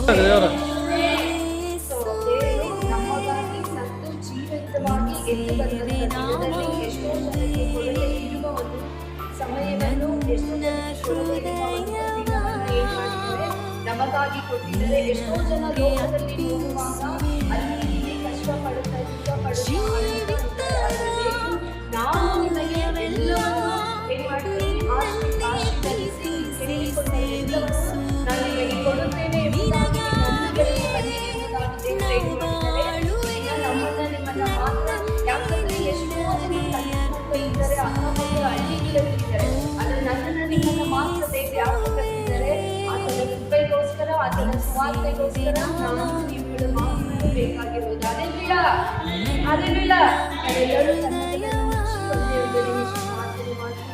So ದೇವರು ನಮಗಾಗಿ ಸತ್ತು ಜೀವಿತವಾಗಿ ಎದ್ದು ಬಂದಂಥ ದಿನದಲ್ಲಿ ಎಷ್ಟೋ ಜನಕ್ಕೆ ಕೊಡದೆ ಇರುವ ಒಂದು ಸಮಯವನ್ನು ಎಷ್ಟೋ ಜನಕ್ಕೆ ಕೊಡದೆ ಇರುವ ಒಂದು ದಿನವನ್ನು ಏನ್ ಮಾಡಿದ್ದಾರೆ ನಮಗಾಗಿ ಕೊಟ್ಟಿದ್ದಾರೆ. ಎಷ್ಟೋ ಜನ ಲೋಕದಲ್ಲಿ ಹೋಗುವಾಗ ಅಲ್ಲಿ ಇಲ್ಲಿ ಕಷ್ಟಪಡುತ್ತಾ ನಾವು ನಿಮಗೆ ಎಲ್ಲವನ್ನೂ ಏನ್ ಮಾಡ್ತೀವಿ ಆಶೀರ್ವದಿಸಿ ಕೇಳಿಕೊಂಡ ಎಲ್ಲವನ್ನೂ ನಾನು ನಿಮಗೆ ಕೊಡುತ್ತೇನೆ ಎಂಬುದಾಗಿ ನಮ್ಮಗಳಿಗೆ ಬಂದಿರುವುದಾಗಿ ದೇವರು ಏನ್ ಮಾಡಿದ್ದಾರೆ. ಈಗ ನಿಮ್ಮನ್ನ ಮಾತ್ರ ಯಾಕಂದ್ರೆ ಎಷ್ಟೋ ಜನ ಕಲಿತುಕೊಂಡಿದ್ದಾರೆ, ಅಕ್ಕಪಕ್ಕದ ಹಳ್ಳಿಗಳಲ್ಲಿದ್ದಾರೆ. ಆದ್ರೆ ನನ್ನನ್ನು ನಿಮ್ಮನ್ನ ಮಾತ್ರ ದೇವರು ಯಾಕೆ ಕರೆದಿದ್ದಾರೆ? ಆತನ ಕೃಪೆಗೋಸ್ಕರ, ಆತನ ಸ್ವಾರ್ಥೆಗೋಸ್ಕರ ನಾನು ನೀವುಗಳು ಮಾತ್ರ ಬೇಕಾಗಿರುವುದು. ಅದೆಲ್ಲ ಅದೆಲ್ಲ ನಾವೆಲ್ಲರೂ ತನ್ನ ಮಾತನ್ನು ಮಾತ್ರ